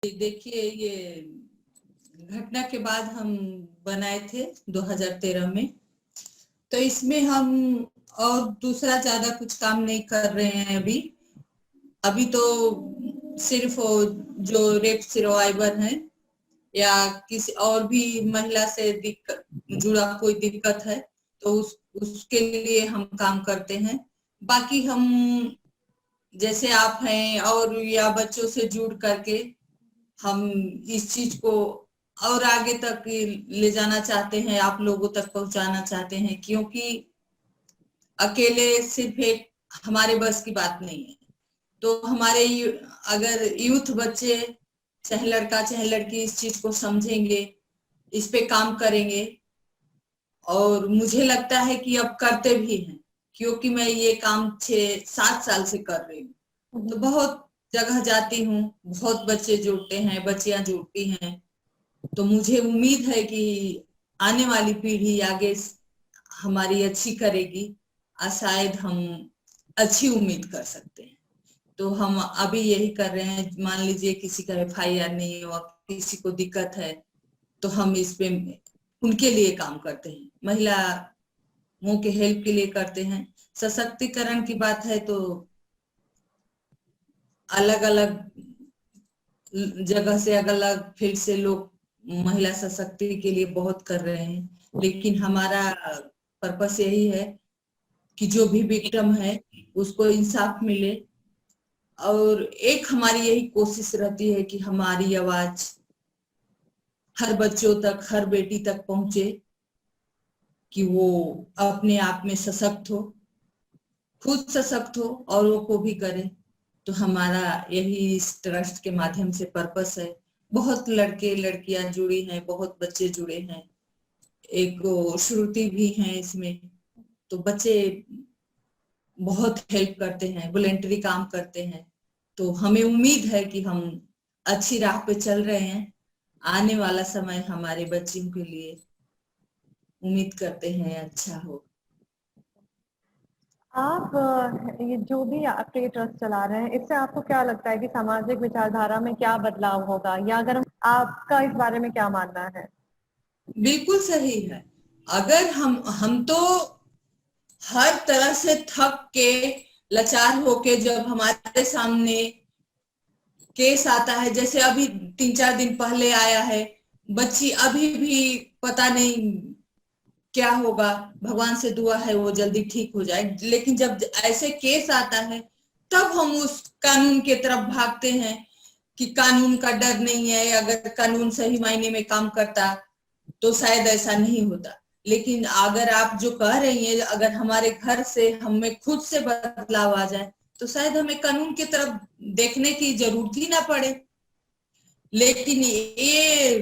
देखिए, ये घटना के बाद हम बनाए थे 2013 में। तो इसमें हम और दूसरा ज्यादा कुछ काम नहीं कर रहे हैं अभी तो सिर्फ जो रेप सर्वाइवर है या किसी और भी महिला से दिक्कत जुड़ा कोई दिक्कत है तो उसके लिए हम काम करते हैं। बाकी हम जैसे आप हैं और या बच्चों से जुड़ करके हम इस चीज को और आगे तक ले जाना चाहते हैं, आप लोगों तक पहुंचाना चाहते हैं, क्योंकि अकेले सिर्फ एक हमारे बस की बात नहीं है। तो हमारे अगर यूथ बच्चे चाहे लड़का चाहे लड़की इस चीज को समझेंगे, इस पे काम करेंगे, और मुझे लगता है कि अब करते भी हैं, क्योंकि मैं ये काम 6-7 साल से कर रही हूँ। तो बहुत जगह जाती हूँ, बहुत बच्चे जुड़ते हैं, बच्चियां जुड़ती हैं। तो मुझे उम्मीद है कि आने वाली पीढ़ी आगे हमारी अच्छी करेगी और शायद हम अच्छी उम्मीद कर सकते हैं। तो हम अभी यही कर रहे हैं। मान लीजिए किसी का FIR नहीं हुआ, किसी को दिक्कत है, तो हम इस पे उनके लिए काम करते हैं, महिलाओं के हेल्प के लिए करते हैं। सशक्तिकरण की बात है तो अलग अलग जगह से अलग अलग फील्ड से लोग महिला सशक्ति के लिए बहुत कर रहे हैं, लेकिन हमारा पर्पस यही है कि जो भी विक्टिम है उसको इंसाफ मिले। और एक हमारी यही कोशिश रहती है कि हमारी आवाज हर बच्चों तक, हर बेटी तक पहुंचे, कि वो अपने आप में सशक्त हो, खुद सशक्त हो, औरों को भी करे। तो हमारा यही इस ट्रस्ट के माध्यम से पर्पस है। बहुत लड़के लड़कियां जुड़ी हैं, बहुत बच्चे जुड़े हैं, एक श्रुति भी हैं इसमें। तो बच्चे बहुत हेल्प करते हैं, वॉलेंटरी काम करते हैं। तो हमें उम्मीद है कि हम अच्छी राह पे चल रहे हैं। आने वाला समय हमारे बच्चों के लिए उम्मीद करते हैं अच्छा हो। आप ये जो भी आप ये ट्रस्ट चला रहे हैं, इससे आपको क्या लगता है कि सामाजिक विचारधारा में क्या बदलाव होगा, या अगर आपका इस बारे में क्या मानना है? बिल्कुल सही है। अगर हम तो हर तरह से थक के, लाचार होके जब हमारे सामने केस आता है, जैसे अभी 3-4 दिन पहले आया है, बच्ची अभी भी पता नहीं क्या होगा, भगवान से दुआ है वो जल्दी ठीक हो जाए। लेकिन जब ऐसे केस आता है तब हम उस कानून के तरफ भागते हैं कि कानून का डर नहीं है, अगर कानून सही मायने में काम करता तो शायद ऐसा नहीं होता। लेकिन अगर आप जो कह रही हैं, अगर हमारे घर से हमें खुद से बदलाव आ जाए तो शायद हमें कानून की तरफ देखने की जरूरत ही ना पड़े। लेकिन ये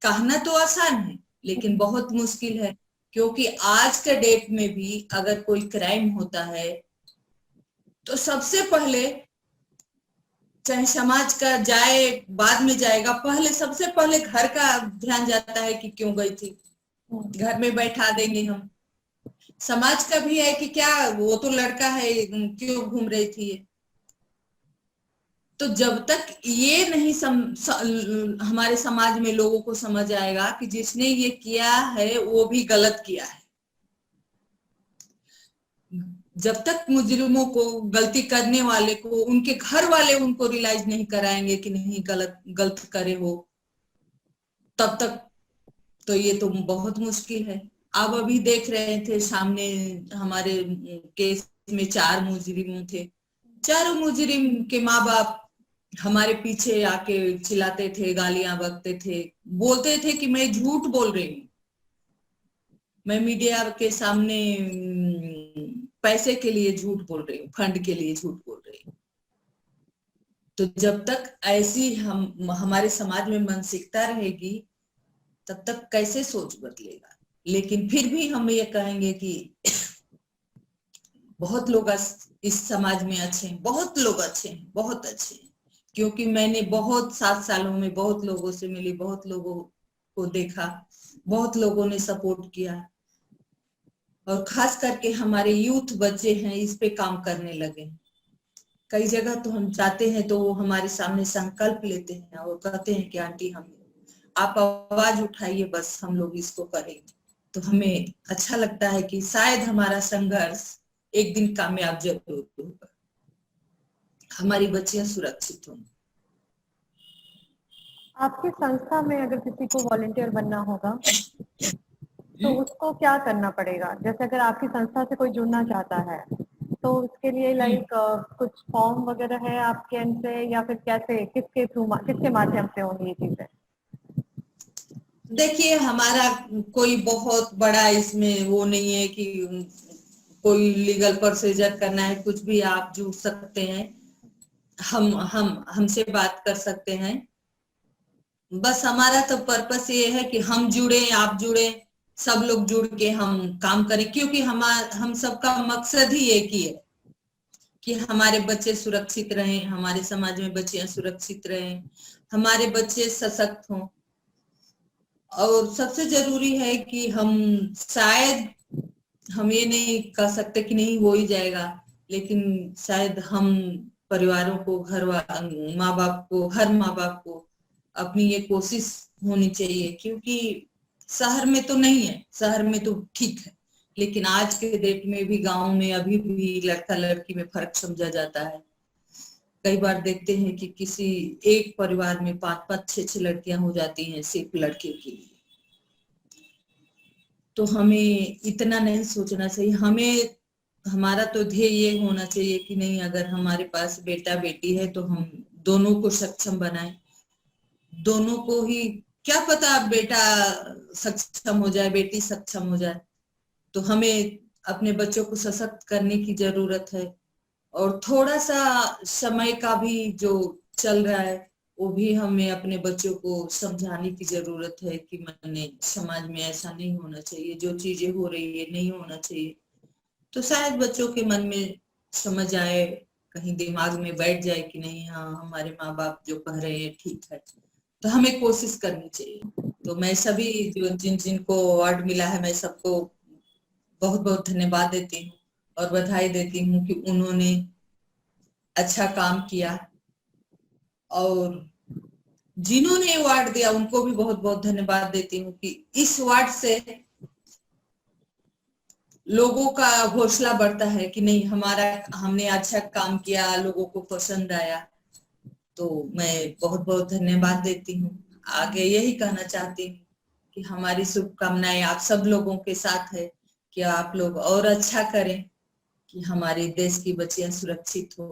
कहना तो आसान है, लेकिन बहुत मुश्किल है, क्योंकि आज के डेट में भी अगर कोई क्राइम होता है तो सबसे पहले, चाहे समाज का जाए बाद में जाएगा, पहले सबसे पहले घर का ध्यान जाता है कि क्यों गई थी, घर में बैठा देंगे हम। समाज का भी है कि क्या वो तो लड़का है, क्यों घूम रही थी ये। तो जब तक ये नहीं हमारे समाज में लोगों को समझ आएगा कि जिसने ये किया है वो भी गलत किया है, जब तक मुजरिमों को, गलती करने वाले को, उनके घर वाले उनको रियलाइज नहीं कराएंगे कि नहीं गलत करे हो, तब तक तो ये तो बहुत मुश्किल है। आप अभी देख रहे थे सामने हमारे केस में 4 मुजरिम थे। चारों मुजरिम के माँ बाप हमारे पीछे आके चिल्लाते थे, गालियां बकते थे, बोलते थे कि मैं झूठ बोल रही हूँ, मैं मीडिया के सामने पैसे के लिए झूठ बोल रही हूँ, फंड के लिए झूठ बोल रही हूँ। तो जब तक ऐसी हमारे समाज में मानसिकता रहेगी तब तक कैसे सोच बदलेगा। लेकिन फिर भी हम ये कहेंगे कि बहुत लोग इस समाज में अच्छे हैं, बहुत लोग अच्छे हैं, बहुत अच्छे हैं, क्योंकि मैंने बहुत 7 सालों में बहुत लोगों से मिली, बहुत लोगों को देखा, बहुत लोगों ने सपोर्ट किया, और खास करके हमारे यूथ बच्चे हैं इस पे काम करने लगे। कई जगह तो हम जाते हैं तो वो हमारे सामने संकल्प लेते हैं और कहते हैं कि आंटी हम आप आवाज उठाइए, बस हम लोग इसको करेंगे। तो हमें अच्छा लगता है कि शायद हमारा संघर्ष एक दिन कामयाब जरूर होगा, हमारी बच्चियां सुरक्षित होंगी। आपकी संस्था में अगर किसी को वॉलंटियर बनना होगा तो उसको क्या करना पड़ेगा? जैसे अगर आपकी संस्था से कोई जुड़ना चाहता है तो उसके लिए लाइक कुछ फॉर्म वगैरह है आपके एंड से, या फिर कैसे, किसके थ्रू, किसके माध्यम से होंगी ये चीजें? देखिए, हमारा कोई बहुत बड़ा इसमें वो नहीं है कि कोई लीगल प्रोसीजर करना है, कुछ भी आप जुड़ सकते हैं, हम हमसे बात कर सकते हैं। बस हमारा तो पर्पस ये है कि हम जुड़े, आप जुड़े, सब लोग जुड़ के हम काम करें, क्योंकि हम सबका मकसद ही एक ही है कि हमारे बच्चे सुरक्षित रहें, हमारे समाज में बच्चियां सुरक्षित रहें, हमारे बच्चे सशक्त हों। और सबसे जरूरी है कि हम शायद, हम ये नहीं कह सकते कि नहीं हो ही जाएगा, लेकिन शायद हम परिवारों को, माँ बाप को, हर माँ बाप को अपनी ये कोशिश होनी चाहिए, क्योंकि शहर में तो नहीं है, शहर में तो ठीक है, लेकिन आज के डेट में भी गांव में अभी भी लड़का लड़की में फर्क समझा जाता है। कई बार देखते हैं कि किसी एक परिवार में 5-5, 6-6 लड़कियां हो जाती हैं सिर्फ लड़के के लिए। तो हमें इतना नहीं सोचना चाहिए, हमें, हमारा तो ध्येय ये होना चाहिए कि नहीं, अगर हमारे पास बेटा बेटी है तो हम दोनों को सक्षम बनाएं, दोनों को ही, क्या पता बेटा सक्षम हो जाए, बेटी सक्षम हो जाए। तो हमें अपने बच्चों को सशक्त करने की जरूरत है। और थोड़ा सा समय का भी जो चल रहा है वो भी हमें अपने बच्चों को समझाने की जरूरत है कि मैंने समाज में ऐसा नहीं होना चाहिए, जो चीजें हो रही है नहीं होना चाहिए। तो शायद बच्चों के मन में समझ आए, कहीं दिमाग में बैठ जाए कि नहीं, हाँ हमारे माँ बाप जो कह रहे हैं ठीक है, तो हमें कोशिश करनी चाहिए। तो मैं सभी जो जिनको अवार्ड मिला है, मैं सबको बहुत बहुत धन्यवाद देती हूँ और बधाई देती हूँ कि उन्होंने अच्छा काम किया। और जिन्होंने अवार्ड दिया उनको भी बहुत बहुत धन्यवाद देती हूँ कि इस अवार्ड से लोगों का हौसला बढ़ता है कि नहीं, हमने अच्छा काम किया, लोगों को पसंद आया। तो मैं बहुत बहुत धन्यवाद देती हूँ। आगे यही कहना चाहती हूँ कि हमारी शुभकामनाएं आप सब लोगों के साथ है कि आप लोग और अच्छा करें कि हमारे देश की बच्चियां सुरक्षित हो।